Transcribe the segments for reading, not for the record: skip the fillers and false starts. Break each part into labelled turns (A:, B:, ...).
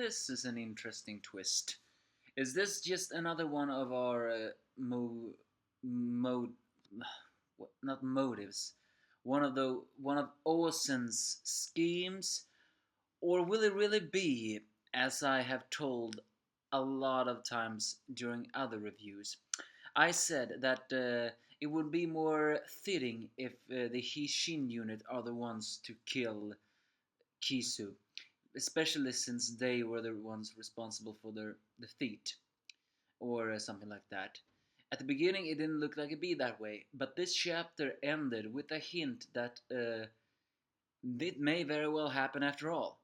A: this is an interesting twist. Is this just another one of our mode, not motives, one of Osen's schemes, or will it really be, as I have told a lot of times during other reviews? I said that it would be more fitting if the Shin unit are the ones to kill Kisu, especially since they were the ones responsible for their defeat, or something like that. At the beginning, it didn't look like it'd be that way, but this chapter ended with a hint that it may very well happen after all.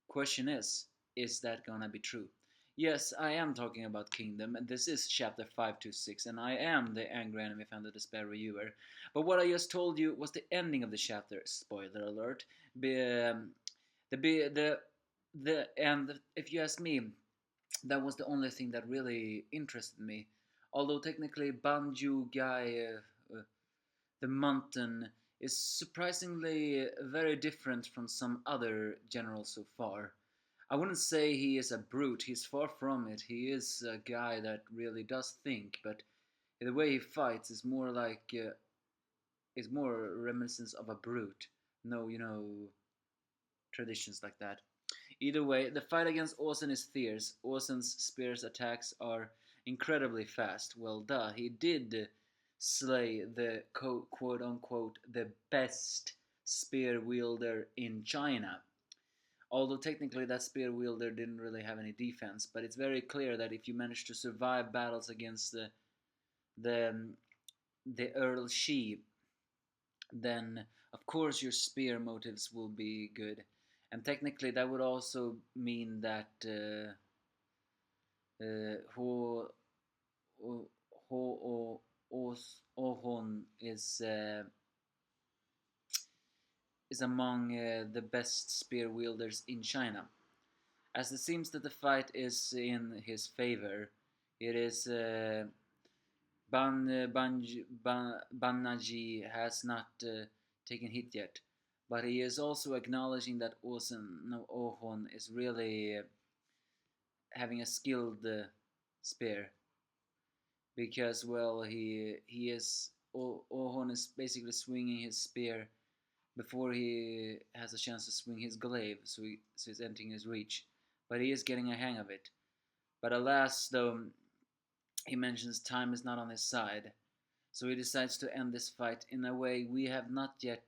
A: Question is that gonna be true? Yes, I am talking about Kingdom, and this is chapter 526, and I am the Angry Anime Fan, the Despair Reviewer. But what I just told you was the ending of the chapter. Spoiler alert. Be, the, be, the, and if you ask me, that was the only thing that really interested me. Although technically Banju guy, the mountain, is surprisingly very different from some other generals so far. I wouldn't say he is a brute, he's far from it. He is a guy that really does think, but the way he fights is more reminiscence of a brute. No, traditions like that. Either way, the fight against Orson is fierce. Orson's spear's attacks are incredibly fast. Well, duh, he did slay the quote unquote the best spear wielder in China. Although technically that spear wielder didn't really have any defense, but it's very clear that if you manage to survive battles against the the Earl Shi, then of course your spear motives will be good. And technically that would also mean that Ho Ho Ohon is among the best spear wielders in China. As it seems that the fight is in his favor, it is Bannaji has not taken hit yet, but he is also acknowledging that Osen no Ohon is really having a skilled spear, because well he is Ohon is basically swinging his spear before he has a chance to swing his glaive, so he's entering his reach, but he is getting a hang of it. But alas, though, he mentions time is not on his side, so he decides to end this fight in a way we have not yet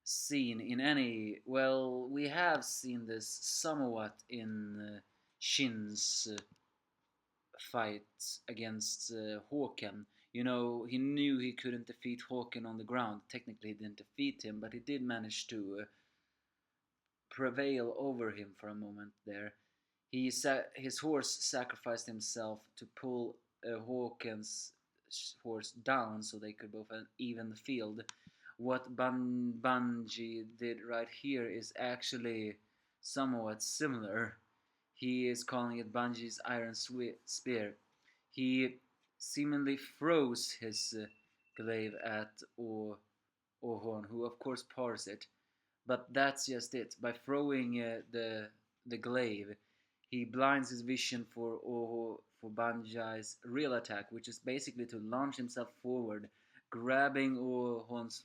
A: seen in any. Well, we have seen this somewhat in Shin's fight against Hawken. He knew he couldn't defeat Hawken on the ground. Technically, he didn't defeat him, but he did manage to prevail over him for a moment there. His horse sacrificed himself to pull Hawken's horse down so they could both even the field. What Bunji did right here is actually somewhat similar. He is calling it Bunji's iron spear. He seemingly froze his glaive at Ohorn, who of course pars it. But that's just it. By throwing the glaive, he blinds his vision for Banjai's real attack, which is basically to launch himself forward, grabbing Owen's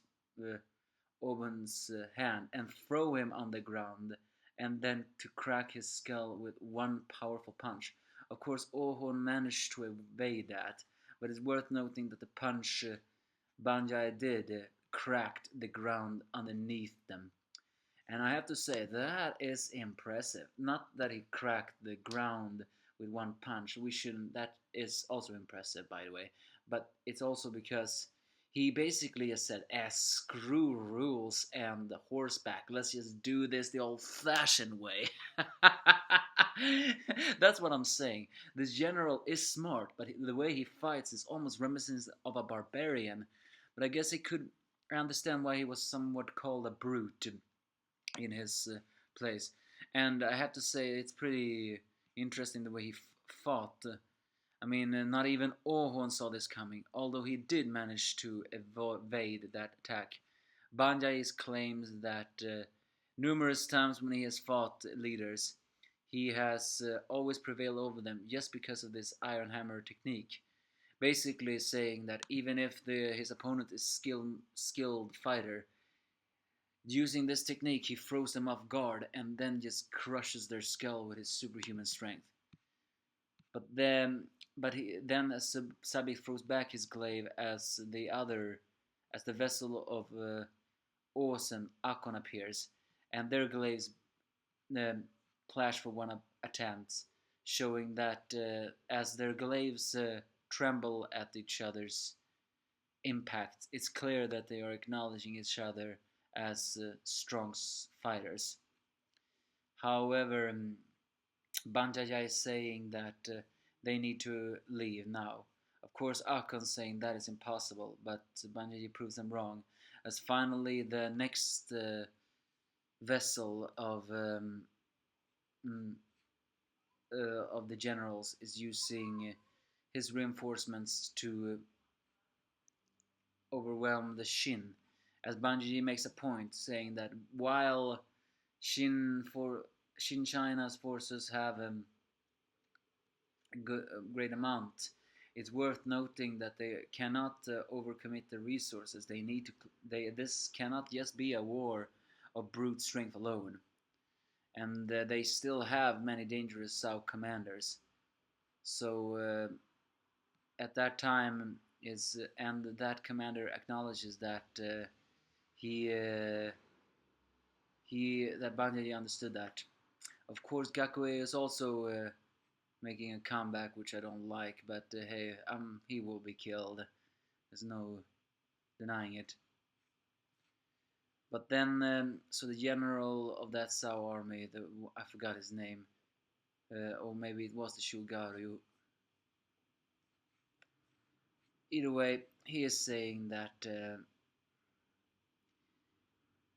A: hand and throw him on the ground, and then to crack his skull with one powerful punch. Of course, Ohorn managed to evade that, but it's worth noting that the punch Banjai did cracked the ground underneath them. And I have to say, that is impressive. Not that he cracked the ground with one punch. That is also impressive, by the way. But it's also because he basically has said, screw rules and the horseback. Let's just do this the old-fashioned way. That's what I'm saying. This general is smart, but the way he fights is almost reminiscent of a barbarian. But I guess he could understand why he was somewhat called a brute in his place. And I have to say, it's pretty interesting the way he fought. I mean, not even Ohorn saw this coming, although he did manage to evade that attack. Banjai claims that numerous times when he has fought leaders, He has always prevailed over them just because of this Iron Hammer technique. Basically saying that even if his opponent is skilled fighter, using this technique he throws them off guard and then just crushes their skull with his superhuman strength. But then, as Sabi throws back his glaive as the vessel of Oz and Akon appears, and their glaives um, clash for one attempt, showing that as their glaives tremble at each other's impact, it's clear that they are acknowledging each other as strong fighters. However, Banjaya is saying that they need to leave now. Of course, Akon's saying that is impossible, but Banjaya proves them wrong. As finally the next vessel mm, of the generals is using his reinforcements to overwhelm the Shin, as Banji makes a point saying that while Shin China's forces have a great amount, it's worth noting that they cannot overcommit the resources they need to. This cannot just be a war of brute strength alone, and they still have many dangerous Zhao commanders. So at that time is and that commander acknowledges that he that Banjaji understood that. Of course, Gakue is also making a comeback, which I don't like, but hey, he will be killed. There's no denying it. But then, so the general of that Sao army, I forgot his name, or maybe it was the Shugaru. Either way, he is saying that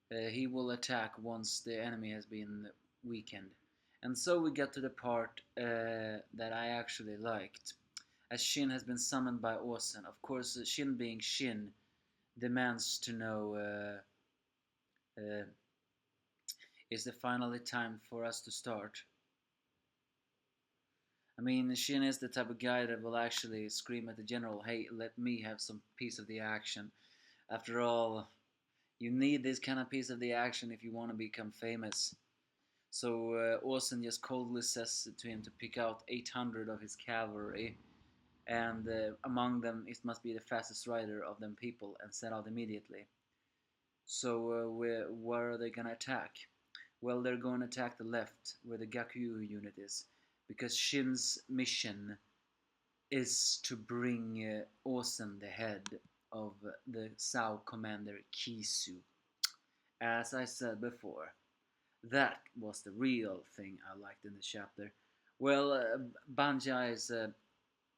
A: he will attack once the enemy has been weakened. And so we get to the part that I actually liked. As Shin has been summoned by Osen, of course, Shin being Shin demands to know uh, is it finally time for us to start? I mean, Shin is the type of guy that will actually scream at the general, hey, let me have some piece of the action. After all, you need this kind of piece of the action if you want to become famous. So Osen just coldly says to him to pick out 800 of his cavalry, and among them it must be the fastest rider of them people, and set out immediately. So where are they gonna attack? Well, they're going to attack the left, where the Gakuyu unit is, because Shin's mission is to bring Osen, the head of the Zhao Commander Kisu. As I said before, that was the real thing I liked in the chapter. Well, Banjai's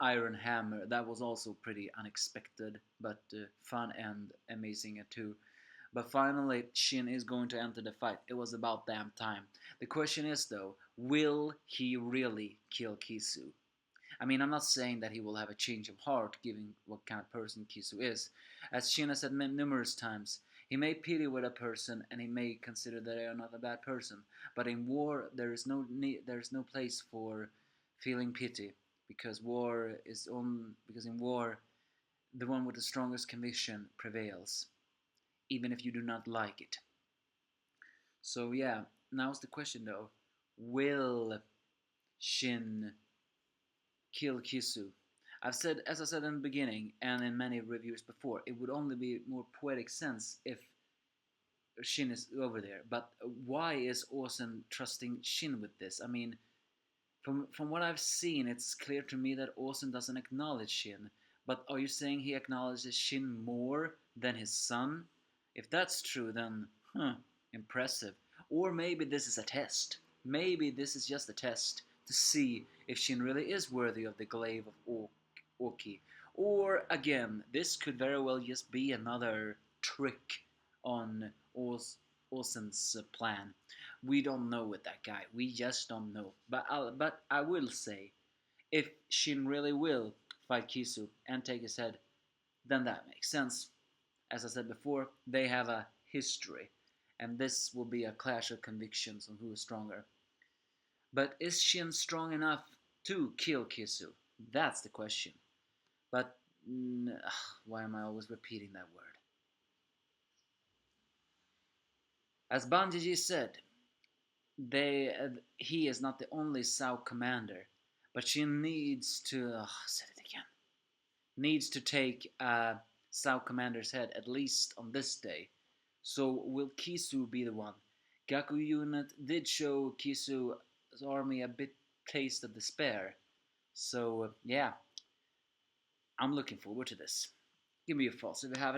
A: Iron Hammer, that was also pretty unexpected, but fun and amazing too. But finally, Shin is going to enter the fight. It was about damn time. The question is though, will he really kill Kisu? I mean, I'm not saying that he will have a change of heart given what kind of person Kisu is. As Shin has said numerous times, he may pity with a person and he may consider that they are not a bad person. But in war, there is no place for feeling pity, because because in war, the one with the strongest conviction prevails, even if you do not like it. So yeah, now's the question though. Will Shin kill Kisu? As I said in the beginning, and in many reviews before, it would only be more poetic sense if Shin is over there. But why is Osen trusting Shin with this? I mean, from what I've seen, it's clear to me that Osen doesn't acknowledge Shin. But are you saying he acknowledges Shin more than his son? If that's true, then, impressive. Or maybe this is a test. Maybe this is just a test to see if Shin really is worthy of the glaive of Oki. Or again, this could very well just be another trick on Osen's plan. We don't know with that guy. We just don't know. But I will say, if Shin really will fight Kisu and take his head, then that makes sense. As I said before, they have a history, and this will be a clash of convictions on who is stronger. But is Shin strong enough to kill Kisu? That's the question. But why am I always repeating that word? As Banjiji said, he is not the only Zhao commander, but she needs to said it again. Needs to take Zhao commander's head at least on this day. So will Kisu be the one? Gaku unit did show Kisu's army a bit taste of despair. So yeah, I'm looking forward to this. Give me your thoughts if you have any.